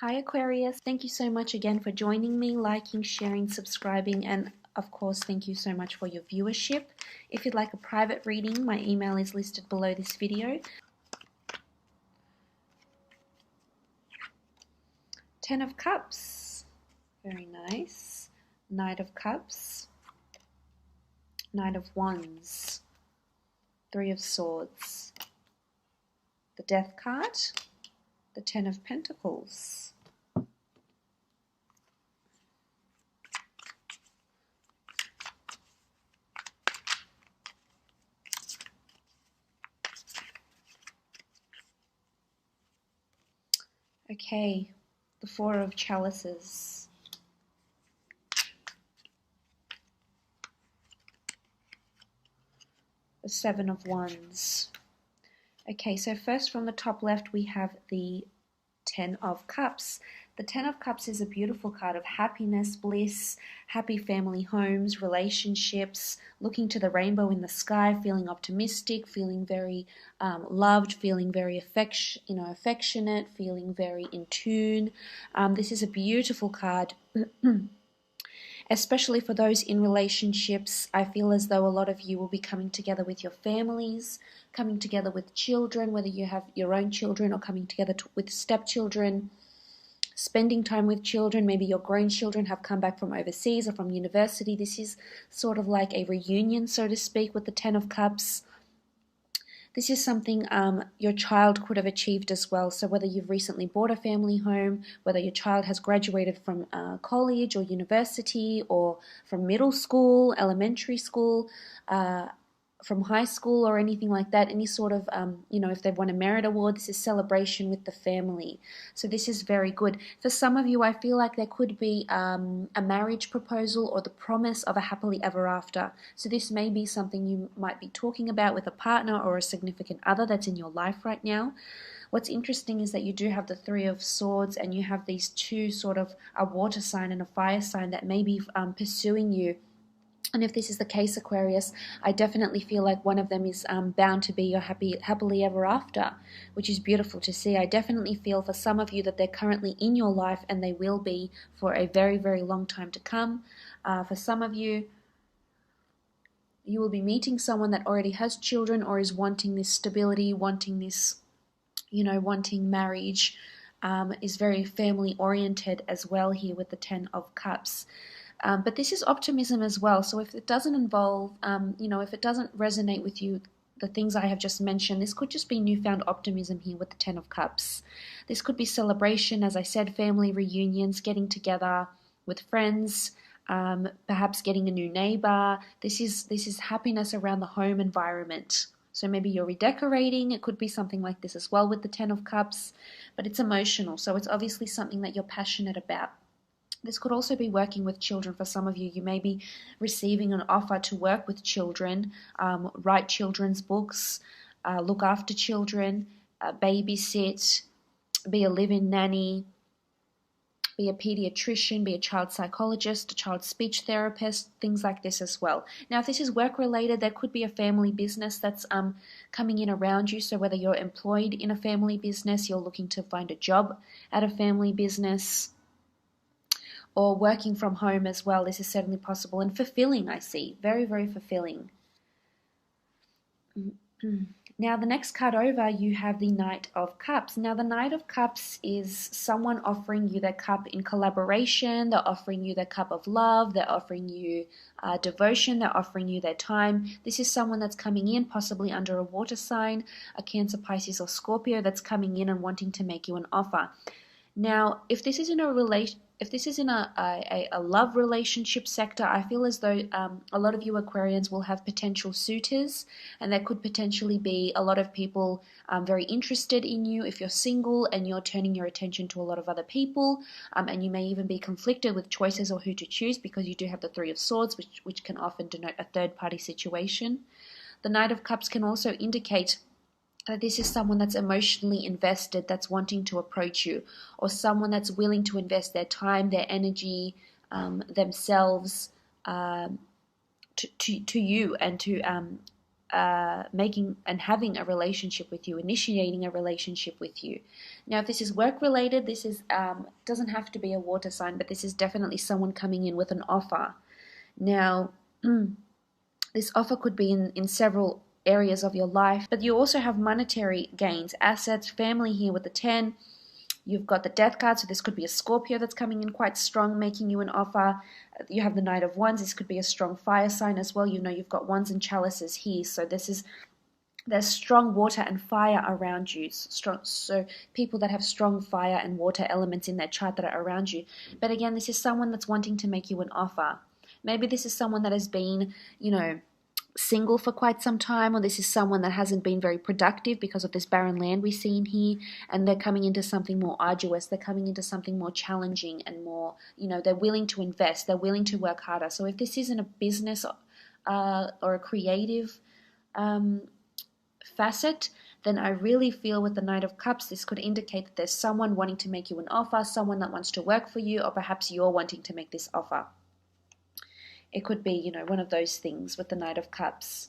Hi Aquarius, thank you so much again for joining me, liking, sharing, subscribing, and of course thank you so much for your viewership. If you'd like a private reading, my email is listed below this video. 10 of Cups, very nice. Knight of Cups, Knight of Wands, 3 of Swords, the Death card, the 10 of Pentacles. Okay, the 4 of Chalices, the 7 of Wands. Okay, so first from the top left we have the 10 of Cups. The 10 of Cups is a beautiful card of happiness, bliss, happy family homes, relationships, looking to the rainbow in the sky, feeling optimistic, feeling very loved, feeling very affectionate, feeling very in tune. This is a beautiful card. Especially for those in relationships, I feel as though a lot of you will be coming together with your families, coming together with children, whether you have your own children or coming together with stepchildren, spending time with children. Maybe your grown children have come back from overseas or from university. This is sort of like a reunion, so to speak, with the 10 of Cups. This is something your child could have achieved as well. So whether you've recently bought a family home, whether your child has graduated from college or university or from middle school, elementary school, from high school or anything like that, any sort of, if they've won a merit award, this is celebration with the family. So this is very good. For some of you, I feel like there could be a marriage proposal or the promise of a happily ever after. So this may be something you might be talking about with a partner or a significant other that's in your life right now. What's interesting is that you do have the 3 of Swords and you have these two sort of, a water sign and a fire sign that may be pursuing you. And if this is the case, Aquarius, I definitely feel like one of them is bound to be your happily ever after, which is beautiful to see. I definitely feel for some of you that they're currently in your life and they will be for a very, very long time to come. For some of you, you will be meeting someone that already has children or is wanting this stability, wanting this, wanting marriage, is very family oriented as well here with the 10 of Cups. But this is optimism as well. So if it doesn't involve, if it doesn't resonate with you, the things I have just mentioned, this could just be newfound optimism here with the 10 of Cups. This could be celebration, as I said, family reunions, getting together with friends, perhaps getting a new neighbor. This is happiness around the home environment. So maybe you're redecorating. It could be something like this as well with the 10 of Cups, but it's emotional. So it's obviously something that you're passionate about. This could also be working with children for some of you. You may be receiving an offer to work with children, write children's books, look after children, babysit, be a live-in nanny, be a pediatrician, be a child psychologist, a child speech therapist, things like this as well. Now, if this is work-related, there could be a family business that's coming in around you. So whether you're employed in a family business, you're looking to find a job at a family business, or working from home as well. This is certainly possible and fulfilling, I see. Very, very fulfilling. Now, the next card over, you have the Knight of Cups. Now, the Knight of Cups is someone offering you their cup in collaboration. They're offering you their cup of love. They're offering you devotion. They're offering you their time. This is someone that's coming in, possibly under a water sign, a Cancer, Pisces, or Scorpio, that's coming in and wanting to make you an offer. Now, if this is in a love relationship sector, I feel as though a lot of you Aquarians will have potential suitors, and there could potentially be a lot of people very interested in you if you're single and you're turning your attention to a lot of other people, and you may even be conflicted with choices or who to choose because you do have the 3 of Swords, which can often denote a third-party situation. The Knight of Cups can also indicate that this is someone that's emotionally invested, that's wanting to approach you, or someone that's willing to invest their time, their energy, themselves to you and to making and having a relationship with you, initiating a relationship with you. Now, if this is work related, this is doesn't have to be a water sign, but this is definitely someone coming in with an offer. Now, this offer could be in several areas of your life, but you also have monetary gains, assets, family here with the 10. You've got the Death card, so this could be a Scorpio that's coming in quite strong, making you an offer. You have the Knight of Wands. This could be a strong fire sign as well. You know, you've got Wands and Chalices here, so there's strong water and fire around you. So people that have strong fire and water elements in their chart that are around you. But again, this is someone that's wanting to make you an offer. Maybe this is someone that has been, you know, single for quite some time, or this is someone that hasn't been very productive because of this barren land we see in here, and they're coming into something more arduous, they're coming into something more challenging and more, you know, they're willing to invest, they're willing to work harder. So if this isn't a business or a creative facet, then I really feel with the Knight of Cups, this could indicate that there's someone wanting to make you an offer, someone that wants to work for you, or perhaps you're wanting to make this offer. It could be, you know, one of those things with the Knight of Cups.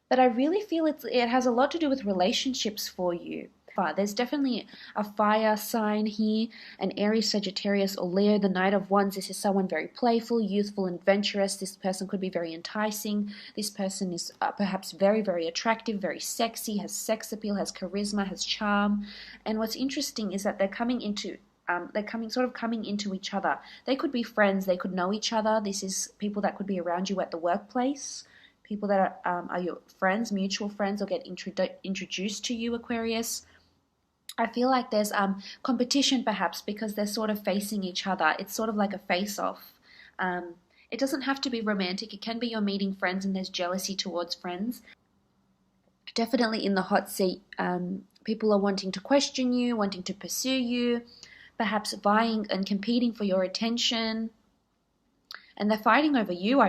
But I really feel it has a lot to do with relationships for you. There's definitely a fire sign here, an Aries, Sagittarius, or Leo. The Knight of Wands, this is someone very playful, youthful, adventurous. This person could be very enticing. This person is perhaps very, very attractive, very sexy, has sex appeal, has charisma, has charm. And what's interesting is that they're coming into each other. They could be friends, they could know each other. This is people that could be around you at the workplace, people that are your friends, mutual friends, or get introduced to you, Aquarius. I feel like there's competition perhaps because they're sort of facing each other. It's sort of like a face-off. It doesn't have to be romantic. It can be you're meeting friends and there's jealousy towards friends. Definitely in the hot seat, people are wanting to question you, wanting to pursue you, perhaps vying and competing for your attention, and they're fighting over you.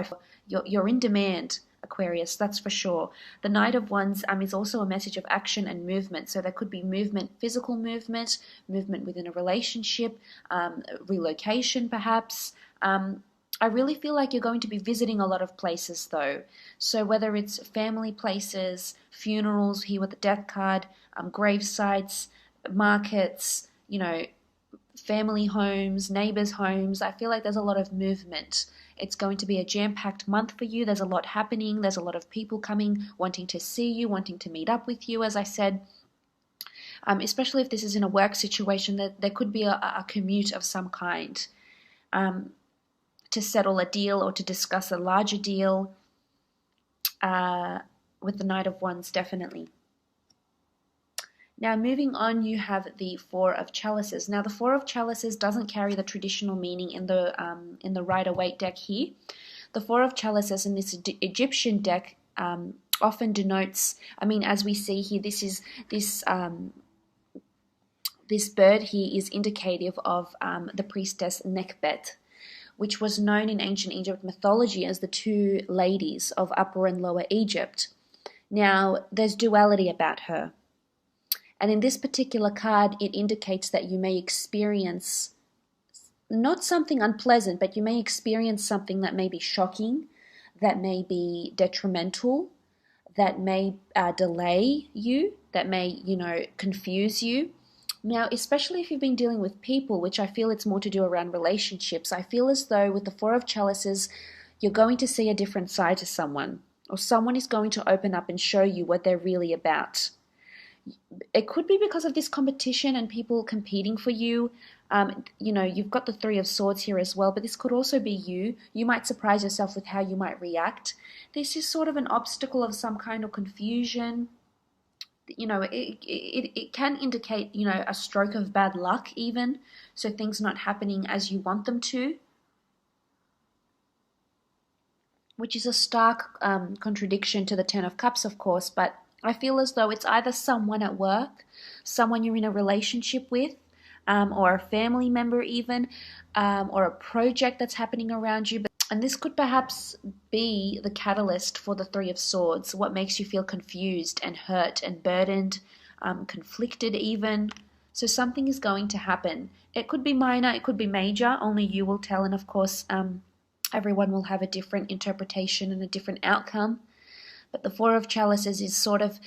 You're in demand, Aquarius, that's for sure. The Knight of Wands is also a message of action and movement, so there could be movement, physical movement, movement within a relationship, relocation perhaps. I really feel like you're going to be visiting a lot of places though, so whether it's family places, funerals here with the Death card, grave sites, markets, you know, family homes, neighbors' homes. I feel like there's a lot of movement. It's going to be a jam-packed month for you. There's a lot happening. There's a lot of people coming, wanting to see you, wanting to meet up with you, as I said. Especially if this is in a work situation, there could be a commute of some kind to settle a deal or to discuss a larger deal with the Knight of Wands, definitely. Now, moving on, you have the Four of Chalices. Now, the Four of Chalices doesn't carry the traditional meaning in the Rider-Waite deck here. The Four of Chalices in this Egyptian deck often denotes, as we see here, this bird here is indicative of the priestess Nekhbet, which was known in ancient Egypt mythology as the two ladies of Upper and Lower Egypt. Now, there's duality about her. And in this particular card, it indicates that you may experience not something unpleasant, but you may experience something that may be shocking, that may be detrimental, that may delay you, that may, confuse you. Now, especially if you've been dealing with people, which I feel it's more to do around relationships, I feel as though with the Four of Chalices, you're going to see a different side to someone, or someone is going to open up and show you what they're really about. It could be because of this competition and people competing for you. You've got the Three of Swords here as well, but this could also be you. You might surprise yourself with how you might react. This is sort of an obstacle of some kind of confusion. It can indicate, a stroke of bad luck even, so things not happening as you want them to, which is a stark contradiction to the Ten of Cups, of course, but I feel as though it's either someone at work, someone you're in a relationship with, or a family member even, or a project that's happening around you. And this could perhaps be the catalyst for the Three of Swords, what makes you feel confused and hurt and burdened, conflicted even. So something is going to happen. It could be minor, it could be major, only you will tell, and of course everyone will have a different interpretation and a different outcome. But the Four of Chalices is sort of,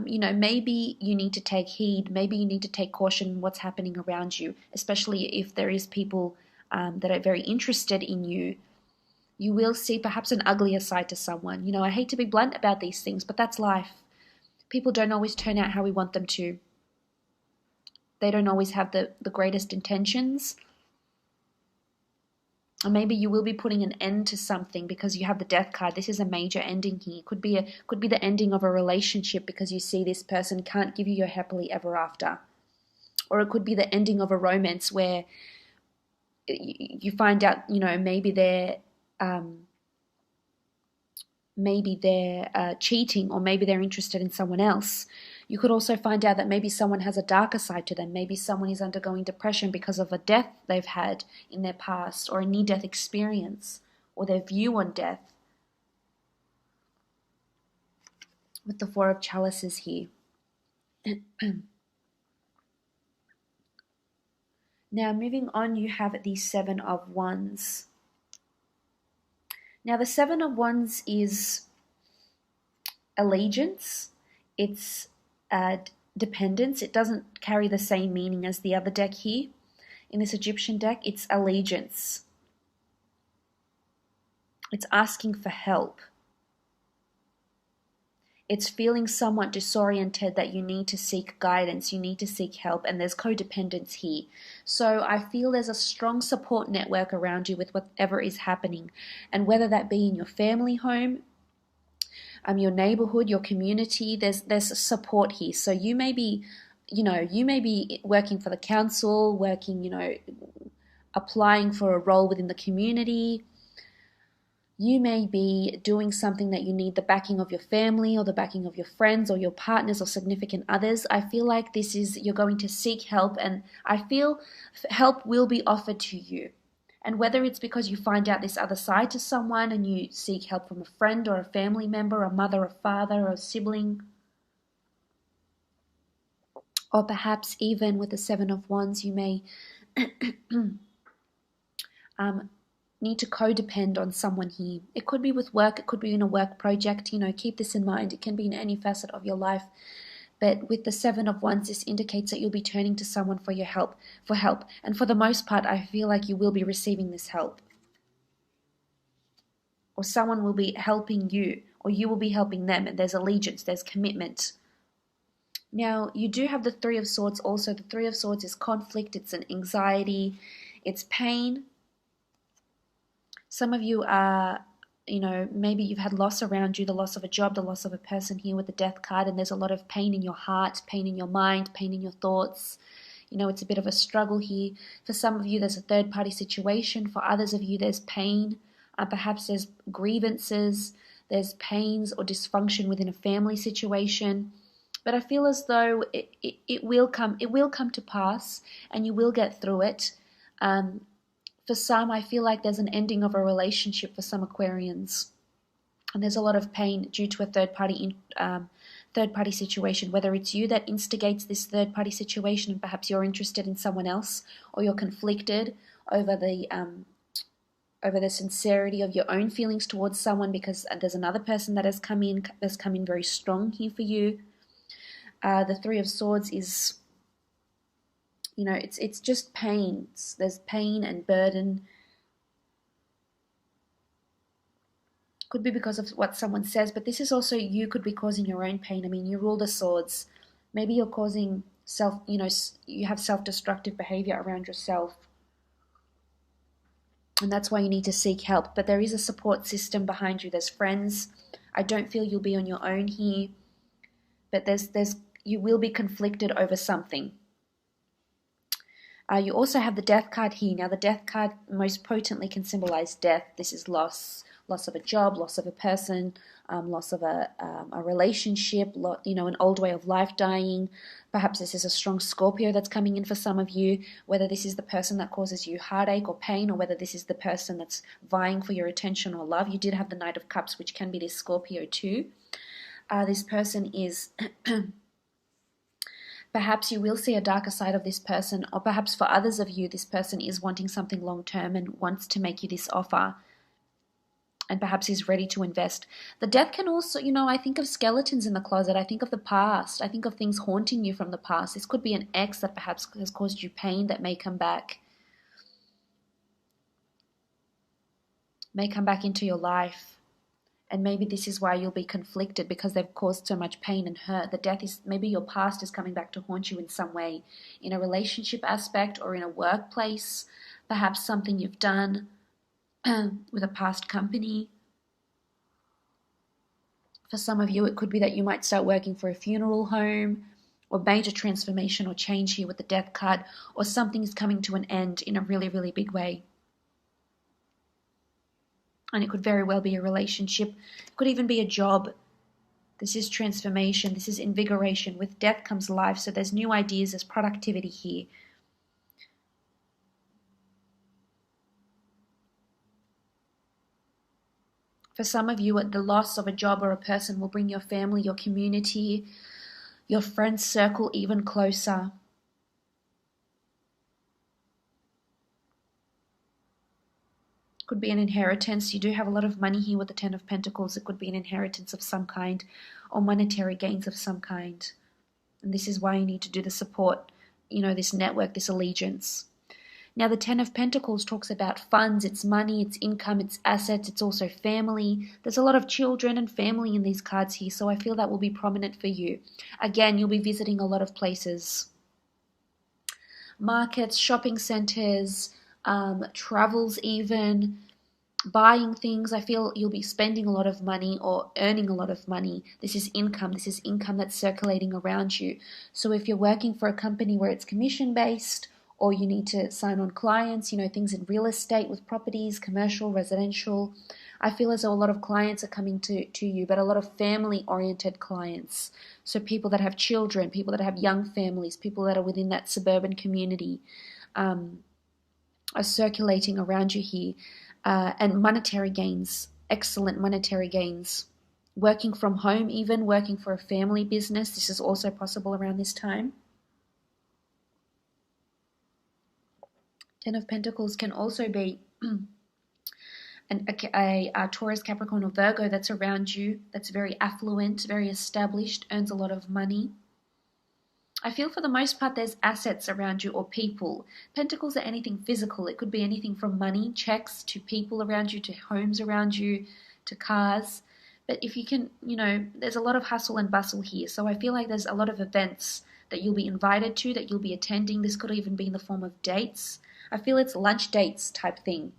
maybe you need to take heed, maybe you need to take caution in what's happening around you, especially if there is people that are very interested in you. You will see perhaps an uglier side to someone. I hate to be blunt about these things, but that's life. People don't always turn out how we want them to. They don't always have the greatest intentions. Or maybe you will be putting an end to something because you have the Death card. This is a major ending here. Could be the ending of a relationship because you see this person can't give you your happily ever after. Or it could be the ending of a romance where you find out, maybe they're cheating, or maybe they're interested in someone else. You could also find out that maybe someone has a darker side to them. Maybe someone is undergoing depression because of a death they've had in their past, or a near-death experience, or their view on death. With the Four of Chalices here. Now, moving on, you have the Seven of Wands. Now, the Seven of Wands is allegiance. It's dependence. It doesn't carry the same meaning as the other deck here. In this Egyptian deck, it's allegiance. It's asking for help. It's feeling somewhat disoriented, that you need to seek guidance, you need to seek help, and there's codependence here. So I feel there's a strong support network around you with whatever is happening, and whether that be in your family home, your neighborhood, your community, there's support here. So you may be working for the council, applying for a role within the community. You may be doing something that you need the backing of your family, or the backing of your friends, or your partners, or significant others. I feel like you're going to seek help, and I feel help will be offered to you. And whether it's because you find out this other side to someone and you seek help from a friend or a family member, a mother, a father, or a sibling, or perhaps even with the Seven of Wands, you may need to codepend on someone here. It could be with work, it could be in a work project. Keep this in mind. It can be in any facet of your life. But with the Seven of Wands, this indicates that you'll be turning to someone for help. And for the most part, I feel like you will be receiving this help. Or someone will be helping you, or you will be helping them, and there's allegiance, there's commitment. Now, you do have the Three of Swords also. The Three of Swords is conflict, it's an anxiety, it's pain. Some of you are, maybe you've had loss around you, the loss of a job, the loss of a person here with the Death card, and there's a lot of pain in your heart, pain in your mind, pain in your thoughts. It's a bit of a struggle here. For some of you, there's a third-party situation. For others of you, there's pain. Perhaps there's grievances, there's pains or dysfunction within a family situation. But I feel as though it will come to pass, and you will get through it. For some, I feel like there's an ending of a relationship for some Aquarians. And there's a lot of pain due to a third-party situation, whether it's you that instigates this third-party situation and perhaps you're interested in someone else, or you're conflicted over the sincerity of your own feelings towards someone because there's another person that has come in very strong here for you. The Three of Swords is... it's just pain. There's pain and burden. Could be because of what someone says, but this is also you could be causing your own pain. You rule the swords. Maybe you're causing you have self-destructive behavior around yourself. And that's why you need to seek help. But there is a support system behind you. There's friends. I don't feel you'll be on your own here. But you will be conflicted over something. You also have the Death card here. Now, the Death card most potently can symbolize death. This is loss of a job, loss of a person, loss of a relationship, an old way of life dying. Perhaps this is a strong Scorpio that's coming in for some of you, whether this is the person that causes you heartache or pain, or whether this is the person that's vying for your attention or love. You did have the Knight of Cups, which can be this Scorpio too. This person is... Perhaps you will see a darker side of this person, or perhaps for others of you, this person is wanting something long-term and wants to make you this offer. and perhaps he's ready to invest. The death can also, I think of skeletons in the closet. I think of the past. I think of things haunting you from the past. This could be an ex that perhaps has caused you pain that may come back into your life. And maybe this is why you'll be conflicted, because they've caused so much pain and hurt. The death is, maybe your past is coming back to haunt you in some way, in a relationship aspect or in a workplace, perhaps something you've done with a past company. For some of you, it could be that you might start working for a funeral home, or major transformation or change here with the death card, or something is coming to an end in a really, really big way. And it could very well be a relationship. It could even be a job. This is transformation. This is invigoration. With death comes life. So there's new ideas. There's productivity here. For some of you, the loss of a job or a person will bring your family, your community, your friend circle even closer. Could be an inheritance. You do have a lot of money here with the Ten of Pentacles. It could be an inheritance of some kind, or monetary gains of some kind. And this is why you need to do the support, this network, this allegiance. Now, the Ten of Pentacles talks about funds. It's money, it's income, it's assets, it's also family. There's a lot of children and family in these cards here, so I feel that will be prominent for you. Again, you'll be visiting a lot of places. Markets, shopping centers, travels even, buying things. I feel you'll be spending a lot of money or earning a lot of money. This is income. This is income that's circulating around you. So if you're working for a company where it's commission-based, or you need to sign on clients, things in real estate with properties, commercial, residential, I feel as though a lot of clients are coming to you, but a lot of family-oriented clients. So people that have children, people that have young families, people that are within that suburban community, are circulating around you here. And monetary gains, excellent monetary gains. Working from home even, working for a family business, this is also possible around this time. Ten of Pentacles can also be a Taurus, Capricorn, or Virgo that's around you, that's very affluent, very established, earns a lot of money. I feel for the most part there's assets around you or people. Pentacles are anything physical. It could be anything from money, checks, to people around you, to homes around you, to cars. But if you can, there's a lot of hustle and bustle here. So I feel like there's a lot of events that you'll be invited to, that you'll be attending. This could even be in the form of dates. I feel it's lunch dates type thing.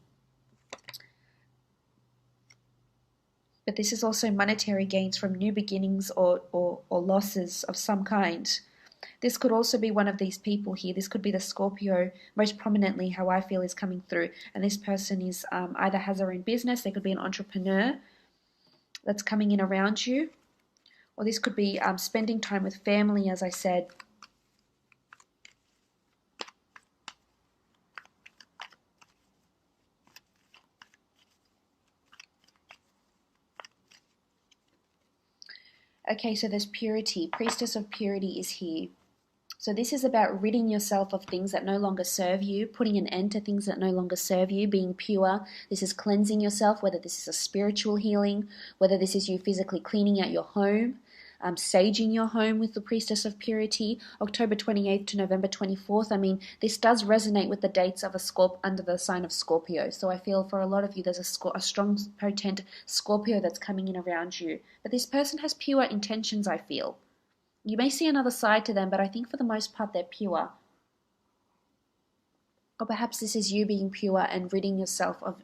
But this is also monetary gains from new beginnings or losses of some kind. This could also be one of these people here. This could be the Scorpio, most prominently, how I feel is coming through. And this person is either has their own business, they could be an entrepreneur that's coming in around you. Or this could be spending time with family, as I said. Okay, so there's purity. Priestess of Purity is here. So this is about ridding yourself of things that no longer serve you, putting an end to things that no longer serve you, being pure. This is cleansing yourself, whether this is a spiritual healing, whether this is you physically cleaning out your home, saging your home with the Priestess of Purity, October 28th to November 24th. I mean, this does resonate with the dates of under the sign of Scorpio. So I feel for a lot of you, there's a strong, potent Scorpio that's coming in around you. But this person has pure intentions, I feel. You may see another side to them, but I think for the most part, they're pure. Or perhaps this is you being pure and ridding yourself of,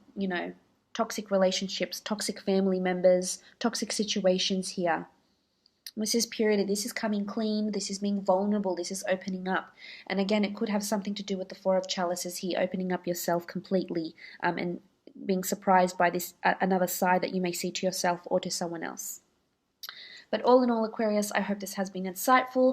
toxic relationships, toxic family members, toxic situations here. This is purity. This is coming clean. This is being vulnerable. This is opening up. And again, it could have something to do with the Four of Chalices here, opening up yourself completely and being surprised by this another side that you may see to yourself or to someone else. But all in all, Aquarius, I hope this has been insightful.